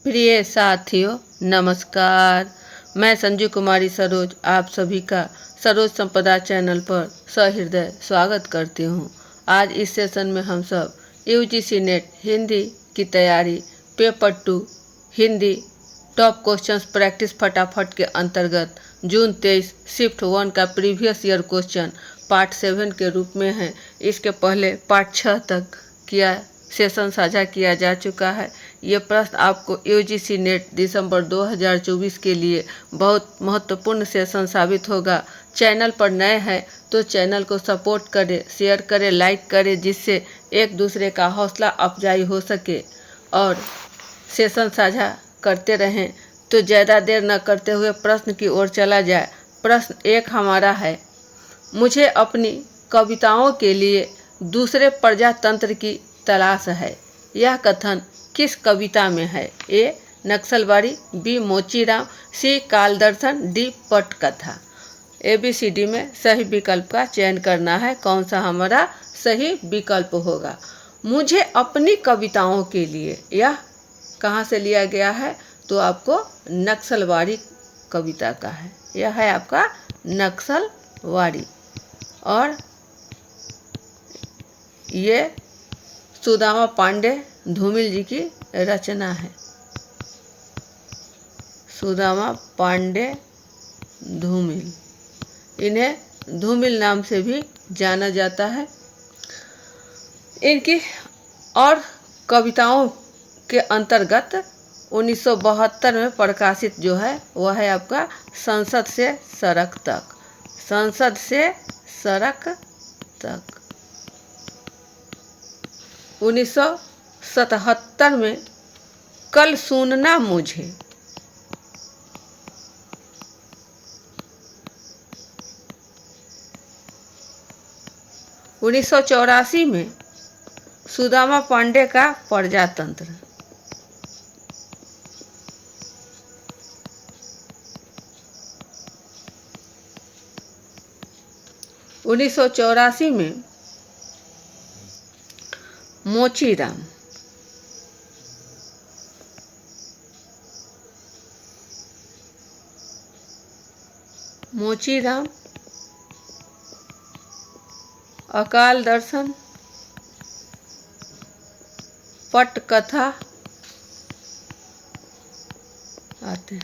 प्रिय साथियों नमस्कार। मैं संजू कुमारी सरोज आप सभी का सरोज संपदा चैनल पर सहृदय स्वागत करती हूँ। आज इस सेशन में हम सब यूजीसी नेट हिंदी की तैयारी paper 2 Hindi top questions practice फटाफट के अंतर्गत जून 23 शिफ्ट 1 का प्रीवियस ईयर क्वेश्चन पार्ट 7 के रूप में है। इसके पहले पार्ट 6 तक किया सेशन साझा किया जा चुका है। ये प्रश्न आपको यूजीसी नेट दिसंबर 2024 के लिए बहुत महत्वपूर्ण सेशन साबित होगा। चैनल पर नए हैं तो चैनल को सपोर्ट करें, शेयर करें, लाइक करें, जिससे एक दूसरे का हौसला अफजाई हो सके और सेशन साझा करते रहें। तो ज़्यादा देर न करते हुए प्रश्न की ओर चला जाए। प्रश्न 1 हमारा है, मुझे अपनी कविताओं के लिए दूसरे प्रजातंत्र की तलाश है। यह कथन किस कविता में है? ए नक्सलबाड़ी, बी मोचीराम, सी काल दर्शन, डी पटकथा। ABCD में सही विकल्प का चयन करना है। कौन सा हमारा सही विकल्प होगा? मुझे अपनी कविताओं के लिए, यह कहाँ से लिया गया है? तो आपको नक्सलबाड़ी कविता का है। यह है आपका नक्सलबाड़ी और ये सुदामा पांडे धूमिल जी की रचना है। सुदामा पांडे धूमिल, इन्हें धूमिल नाम से भी जाना जाता है। इनकी और कविताओं के अंतर्गत 1972 में प्रकाशित जो है वह है आपका संसद से सड़क तक। संसद से सड़क तक 1977 में कल सुनना मुझे, 1984 में सुदामा पांडे का प्रजातंत्र, 1984 में मोचीराम, मोचीराम, अकाल दर्शन, पटकथा आते हैं।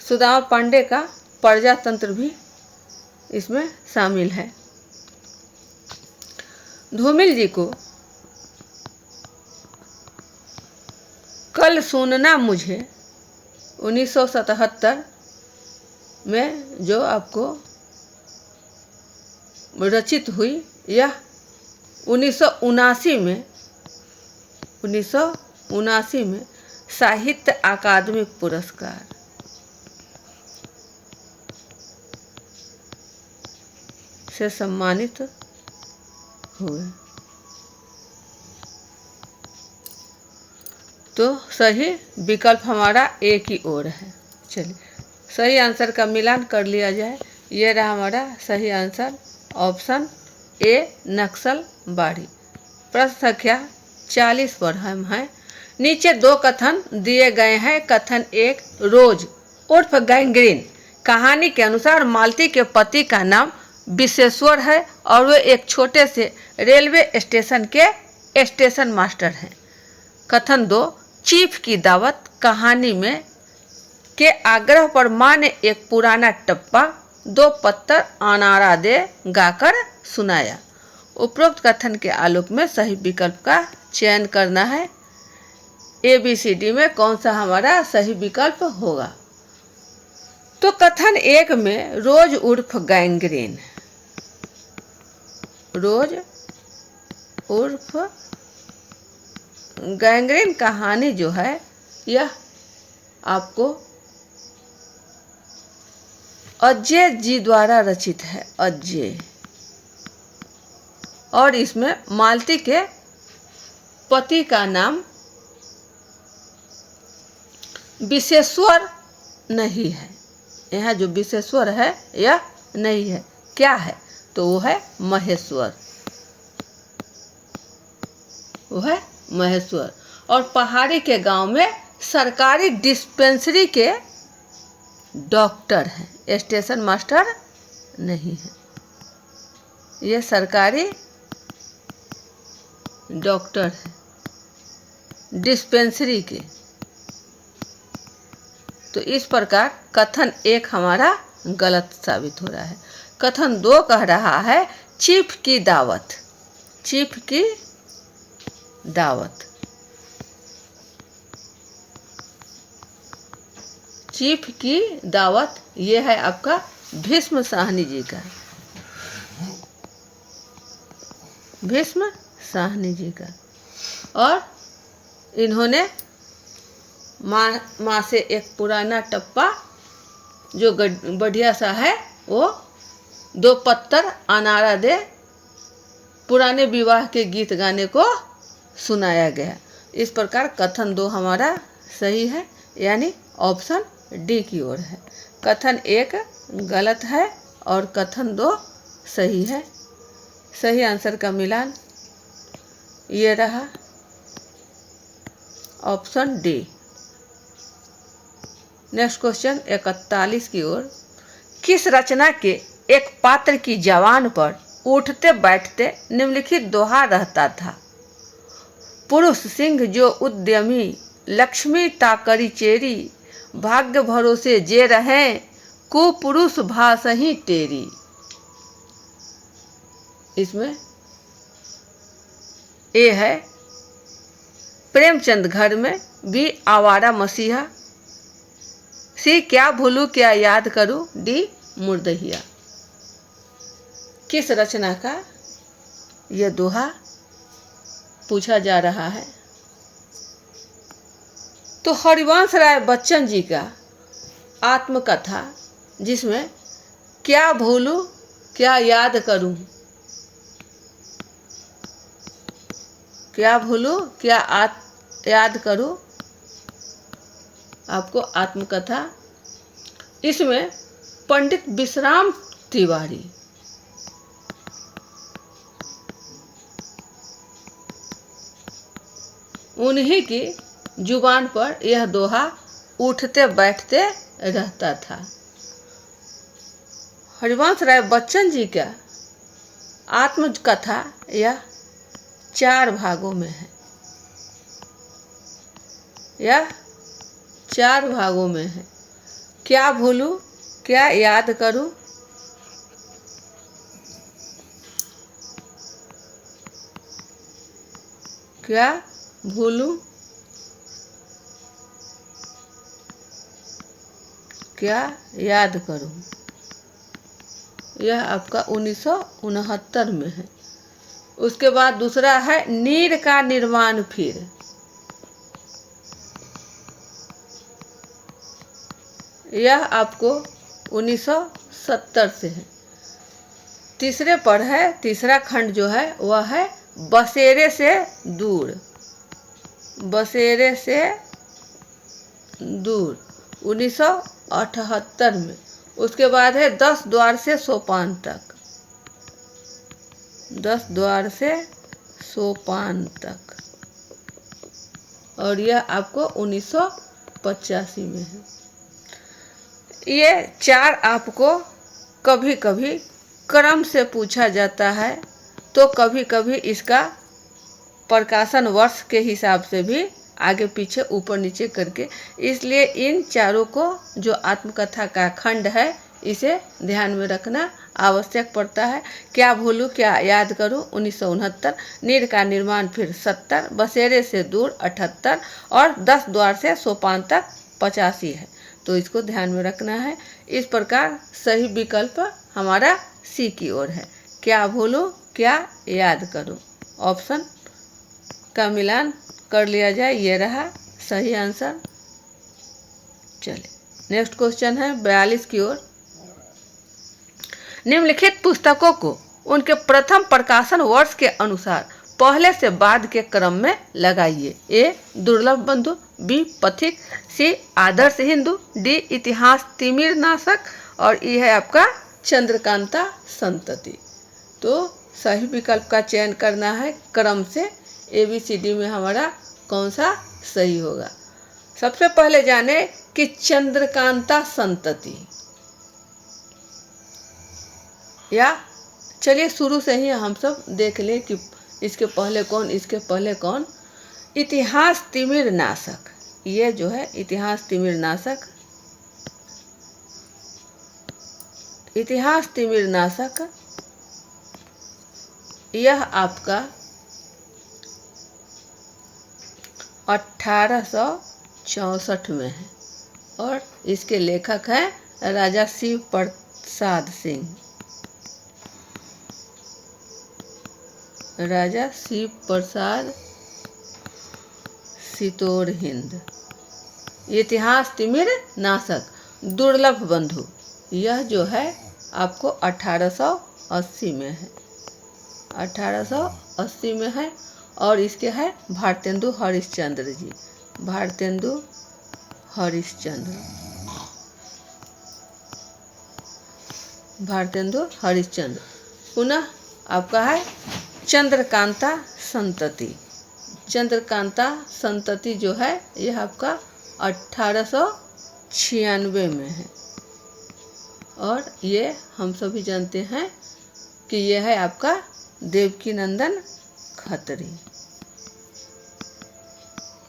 सुदामा पांडे का प्रजातंत्र भी इसमें शामिल है। धूमिल जी को कल सुनना मुझे 1977 में जो आपको रचित हुई, यह 1979 में साहित्य अकादमी पुरस्कार से सम्मानित हुए। तो सही विकल्प हमारा ए की ओर है। चलिए सही आंसर का मिलान कर लिया जाए। ये रहा हमारा सही आंसर, ऑप्शन ए नक्सलबाड़ी। प्रश्न संख्या 40 पर हम हैं। नीचे 2 कथन दिए गए हैं। कथन 1, रोज उर्फ गैंग्रीन कहानी के अनुसार मालती के पति का नाम विश्वेश्वर है और वे एक छोटे से रेलवे स्टेशन के स्टेशन मास्टर हैं। कथन 2, चीफ की दावत कहानी में के आग्रह पर माँ ने एक पुराना टप्पा 2 पत्थर अनारा दे गाकर सुनाया। उपरोक्त कथन के आलोक में सही विकल्प का चयन करना है। ABCD में कौन सा हमारा सही विकल्प होगा? तो कथन 1 में रोज उर्फ गैंग्रीन, रोज उर्फ गैंग्रीन कहानी जो है यह आपको अजय जी द्वारा रचित है। अजय, और इसमें मालती के पति का नाम विश्वेश्वर नहीं है। यहाँ जो विश्वेश्वर है यह नहीं है। क्या है? तो वो है महेश्वर। वो है महेश्वर। और पहाड़ी के गांव में सरकारी डिस्पेंसरी के डॉक्टर हैं, स्टेशन मास्टर नहीं है। ये सरकारी डॉक्टर है डिस्पेंसरी के। तो इस प्रकार कथन 1 हमारा गलत साबित हो रहा है। कथन 2 कह रहा है चीफ की दावत। चीफ की दावत, चीफ की दावत ये है आपका भीष्म साहनी जी का, भीष्म साहनी जी का। और इन्होंने माँ से एक पुराना टप्पा जो बढ़िया सा है वो 2 पत्तर अनारा दे पुराने विवाह के गीत गाने को सुनाया गया। इस प्रकार कथन 2 हमारा सही है, यानी ऑप्शन डी की ओर है। कथन 1 गलत है और कथन 2 सही है। सही आंसर का मिलान ये रहा ऑप्शन डी। नेक्स्ट क्वेश्चन 41 की ओर। किस रचना के एक पात्र की जवान पर उठते बैठते निम्नलिखित दोहा रहता था? पुरुष सिंह जो उद्यमी, लक्ष्मी ताकरी चेरी, भाग्य भरोसे जे रहें, कुपुरुष भासही तेरी। इसमें ए है प्रेमचंद घर में, बी आवारा मसीहा, सी क्या भूलूं क्या याद करूं, डी मुर्दहिया। किस रचना का यह दोहा पूछा जा रहा है? तो हरिवंश राय बच्चन जी का आत्मकथा, जिसमें क्या भूलूं क्या याद करूं, क्या भूलूं क्या याद करूं, आपको आत्मकथा। इसमें पंडित विश्राम तिवारी उन्हीं की जुबान पर यह दोहा उठते बैठते रहता था। हरिवंश राय बच्चन जी का आत्मकथा यह 4 भागों में है। यह 4 भागों में है। क्या भूलूं क्या याद करूं, क्या भूलूं क्या याद करूं, यह आपका 1969 में है। उसके बाद दूसरा है नीर का निर्माण फिर, यह आपको 1970 से है। तीसरे पर है, तीसरा खंड जो है वह है बसेरे से दूर, बसेरे से दूर 1978 में। उसके बाद है 10 द्वार से सोपान तक, 10 द्वार से सोपान तक, और यह आपको 1985 में है। ये 4 आपको कभी कभी क्रम से पूछा जाता है, तो कभी कभी इसका प्रकाशन वर्ष के हिसाब से भी आगे पीछे ऊपर नीचे करके, इसलिए इन चारों को जो आत्मकथा का खंड है इसे ध्यान में रखना आवश्यक पड़ता है। क्या भूलूं क्या याद करूं 1969, नीर का निर्माण फिर 70, बसेरे से दूर 78 और 10 द्वार से सोपान तक 85 है। तो इसको ध्यान में रखना है। इस प्रकार सही विकल्प हमारा सी की ओर है। क्या भूलूं क्या याद करूं, ऑप्शन का मिलान कर लिया जाए, ये रहा सही आंसर। चलिए नेक्स्ट क्वेश्चन है 42 की ओर। निम्नलिखित पुस्तकों को उनके प्रथम प्रकाशन वर्ष के अनुसार पहले से बाद के क्रम में लगाइए। ए दुर्लभ बंधु, बी पथिक, सी आदर्श हिंदू, डी इतिहास तिमिर नाशक, और ये है आपका चंद्रकांता संतति। तो सही विकल्प का चयन करना है क्रम से, ABCD में हमारा कौन सा सही होगा। सबसे पहले जाने कि चंद्रकांता संतति, या चलिए शुरू से ही हम सब देख लें कि इसके पहले कौन, इसके पहले कौन। इतिहास तिमिर नाशक, ये जो है इतिहास तिमिर नाशक, इतिहास तिमिर नाशक, यह आपका 1864 में है और इसके लेखक हैं राजा शिव प्रसाद सिंह, राजा शिव प्रसाद सितौर हिंद। इतिहास तिमिर नाशक दुर्लभ बंधु, यह जो है आपको 1880 में है, 1880 में है और इसके है भारतेंदु हरिश्चंद्र जी, भारतेंदु हरिश्चंद्र, भारतेंदु हरिश्चंद्र। पुनः आपका है चंद्रकांता संतति, चंद्रकांता संतति जो है यह आपका 1896 में है और ये हम सभी जानते हैं कि यह है आपका देवकीनंदन खत्री,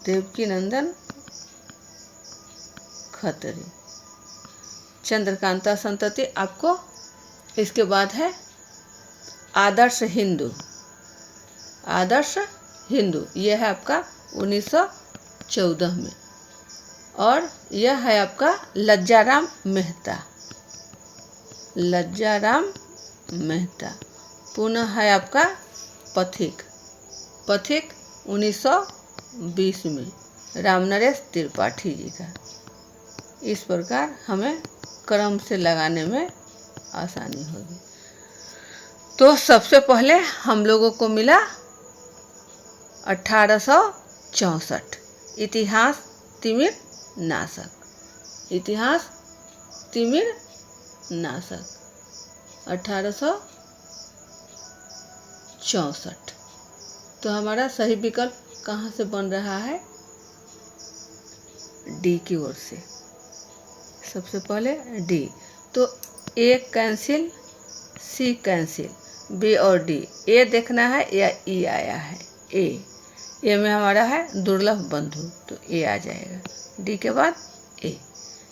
देवकीनंदन खत्री, चंद्रकांता संतति आपको। इसके बाद है आदर्श हिंदू, आदर्श हिंदू, यह है आपका 1914 में और यह है आपका लज्जाराम मेहता, लज्जाराम मेहता। पुनः है आपका पथिक, पथिक 1920 में रामनरेश त्रिपाठी जी का। इस प्रकार हमें क्रम से लगाने में आसानी होगी। तो सबसे पहले हम लोगों को मिला 1864, इतिहास तिमिर नाशक, इतिहास तिमिर नाशक 1864। तो हमारा सही विकल्प कहाँ से बन रहा है? डी की ओर से। सबसे पहले डी, तो ए कैंसिल, सी कैंसिल, बी और डी। ए देखना है या ई आया है? ए में हमारा है दुर्लभ बंधु, तो ए आ जाएगा। डी के बाद ए,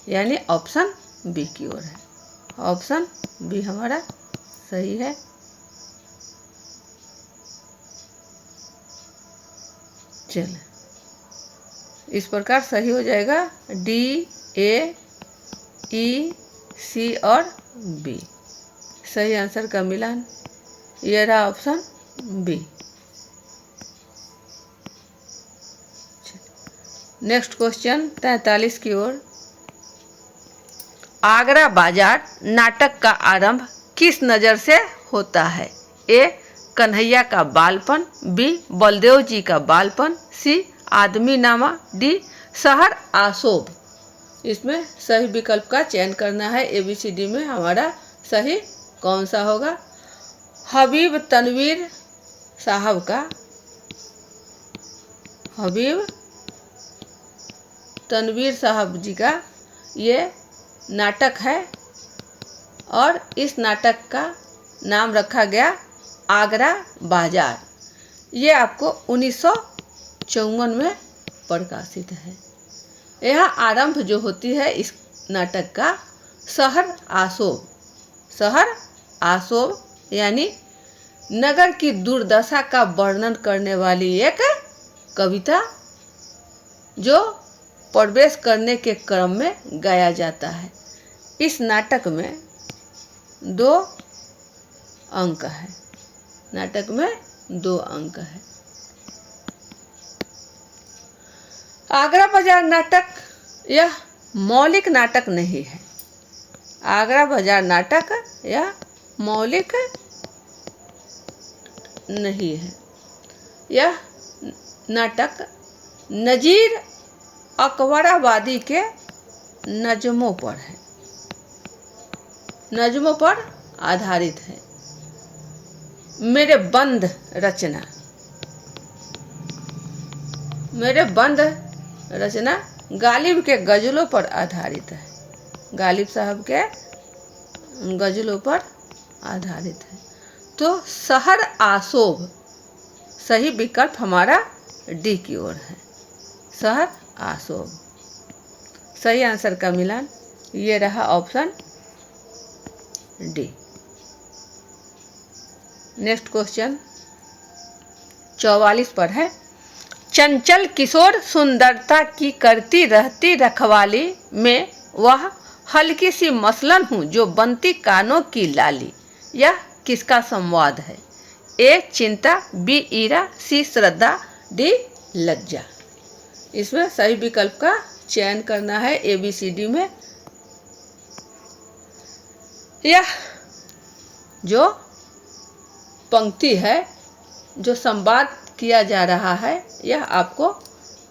यानी ऑप्शन बी की ओर है, ऑप्शन बी हमारा सही है। चलिए इस प्रकार सही हो जाएगा डी, ए, ई, सी और बी। सही आंसर का मिलान ये रहा ऑप्शन बी। नेक्स्ट क्वेश्चन 43 की ओर। आगरा बाजार नाटक का आरंभ किस नज़र से होता है? ए कन्हैया का बालपन, बी बलदेव जी का बालपन, सी आदमी नामा, डी शहर आशोभ। इसमें सही विकल्प का चयन करना है। ABCD में हमारा सही कौन सा होगा? हबीब तनवीर साहब का, हबीब तनवीर साहब जी का ये नाटक है और इस नाटक का नाम रखा गया आगरा बाजार। ये आपको 1954 में प्रकाशित है। यह आरंभ जो होती है इस नाटक का शहर आशोभ, शहर आशोभ यानी नगर की दुर्दशा का वर्णन करने वाली एक कविता जो प्रवेश करने के क्रम में गाया जाता है। इस नाटक में 2 अंक है, नाटक में 2 अंक है। आगरा बाजार नाटक यह मौलिक नाटक नहीं है। आगरा बाजार नाटक यह मौलिक नहीं है। यह नाटक नजीर अकबराबादी के नज़्मों पर है, नज़्मों पर आधारित है। मेरे बंद रचना, मेरे बंद रचना गालिब के गज़लों पर आधारित है। गालिब साहब के गज़लों पर आधारित है। तो शहर आसोब सही विकल्प हमारा डी की ओर है, शहर आसोब। सही आंसर का मिलान ये रहा ऑप्शन डी। नेक्स्ट क्वेश्चन 44 पर है। चंचल किशोर सुंदरता की करती रहती रखवाली में वह हल्की सी मसलन हूँ जो बनती कानों की लाली। यह किसका संवाद है? ए चिंता, बी ईरा, सी श्रद्धा, डी लज्जा। इसमें सही विकल्प का चयन करना है ABCD में। यह जो पंक्ति है, जो संवाद किया जा रहा है, यह आपको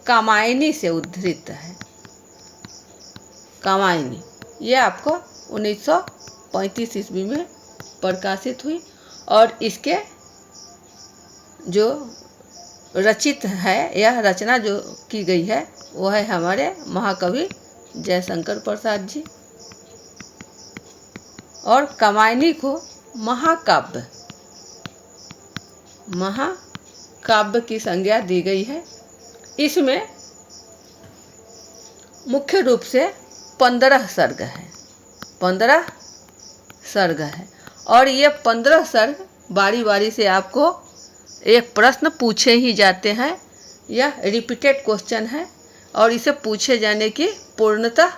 कामायनी से उद्धृत है। कामायनी ये आपको 1935 ईस्वी में प्रकाशित हुई और इसके जो रचित है, यह रचना जो की गई है वो है हमारे महाकवि जयशंकर प्रसाद जी। और कामायनी को महाकाव्य की संज्ञा दी गई है। इसमें मुख्य रूप से 15 सर्ग है, 15 सर्ग है और ये 15 सर्ग बारी बारी से आपको एक प्रश्न पूछे ही जाते हैं। यह रिपीटेड क्वेश्चन है और इसे पूछे जाने की पूर्णतः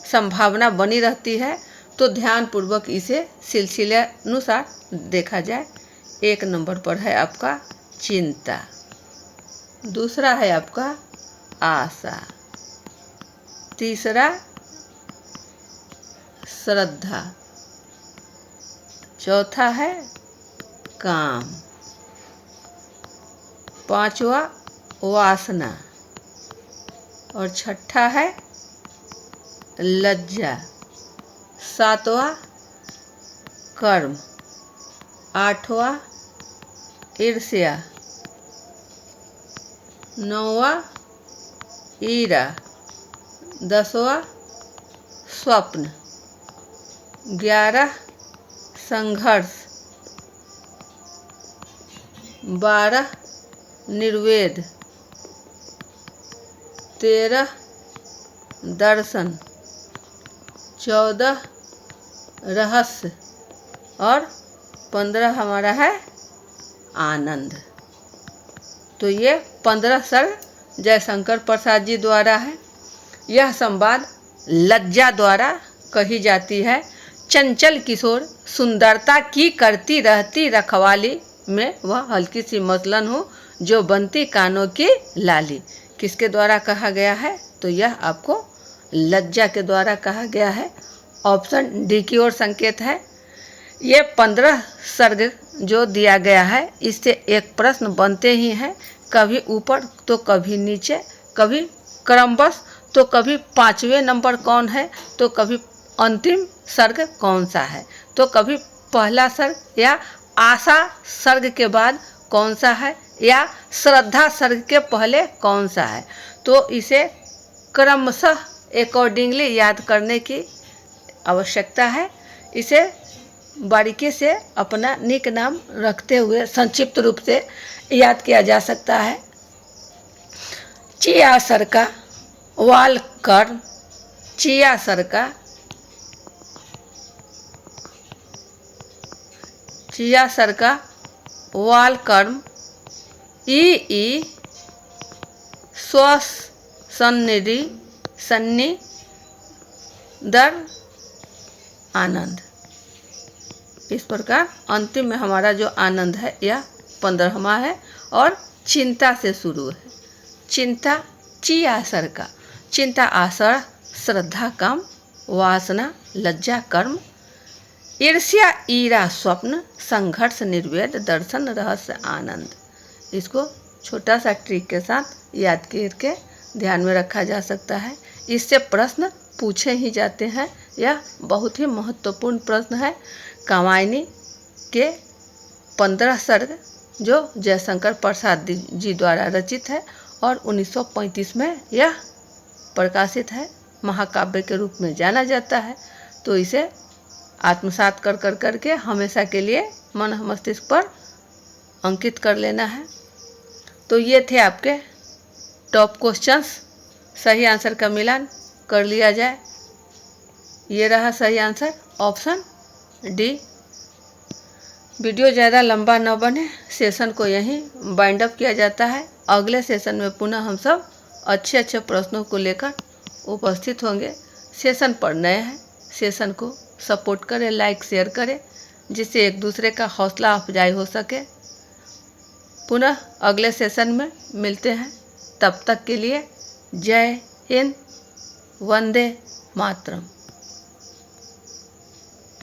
संभावना बनी रहती है। तो ध्यानपूर्वक इसे सिलसिलानुसार देखा जाए। 1 नंबर पर है आपका चिंता, दूसरा है आपका आशा, तीसरा श्रद्धा, चौथा है काम, पांचवा वासना और छठा है लज्जा, सातवां कर्म, आठवां ईर्ष्या, नौवां ईरा, 10वां स्वप्न, 11 संघर्ष, 12 निर्वेद, 13 दर्शन, 14 रहस्य और 15 हमारा है आनंद। तो ये 15 सर्ग जयशंकर प्रसाद जी द्वारा है। यह संवाद लज्जा द्वारा कही जाती है। चंचल किशोर सुंदरता की करती रहती रखवाली में वह हल्की सी मसलन हो जो बनती कानों की लाली। किसके द्वारा कहा गया है? तो यह आपको लज्जा के द्वारा कहा गया है। ऑप्शन डी की ओर संकेत है। ये 15 सर्ग जो दिया गया है, इससे एक प्रश्न बनते ही हैं, कभी ऊपर तो कभी नीचे, कभी क्रमबश तो कभी 5वें नंबर कौन है, तो कभी अंतिम सर्ग कौन सा है, तो कभी पहला सर्ग या आशा सर्ग के बाद कौन सा है, या श्रद्धा सर्ग के पहले कौन सा है। तो इसे क्रमशः अकॉर्डिंगली याद करने की आवश्यकता है। इसे बारीकी से अपना निक नाम रखते हुए संक्षिप्त रूप से याद किया जा सकता है। चिया सरका वाल कर्म, चिया सरका, चिया सरका वाल कर्म, ई श्वास सन्निधि सन्नी दर आनंद। इस प्रकार अंतिम में हमारा जो आनंद है यह 15वां है और चिंता से शुरू है। चिंता चिया सरका, चिंता आशा, श्रद्धा काम, वासना लज्जा कर्म, ईर्ष्या ईरा स्वप्न, संघर्ष निर्वेद, दर्शन रहस्य आनंद। इसको छोटा सा ट्रिक के साथ याद करके ध्यान में रखा जा सकता है। इससे प्रश्न पूछे ही जाते हैं। यह बहुत ही महत्वपूर्ण प्रश्न है। कामायनी के 15 सर्ग जो जयशंकर प्रसाद जी द्वारा रचित है और 1935 में यह प्रकाशित है, महाकाव्य के रूप में जाना जाता है। तो इसे आत्मसात कर कर करके हमेशा के लिए मन मस्तिष्क पर अंकित कर लेना है। तो ये थे आपके टॉप क्वेश्चंस। सही आंसर का मिलान कर लिया जाए। ये रहा सही आंसर, ऑप्शन डी। वीडियो ज़्यादा लंबा न बने, सेशन को यहीं बाइंड अप किया जाता है। अगले सेशन में पुनः हम सब अच्छे अच्छे प्रश्नों को लेकर उपस्थित होंगे। सेशन पर नए हैं, सेशन को सपोर्ट करें, लाइक शेयर करें, जिससे एक दूसरे का हौसला अफजाई हो सके। पुनः अगले सेशन में मिलते हैं। तब तक के लिए जय हिंद, वंदे मातरम।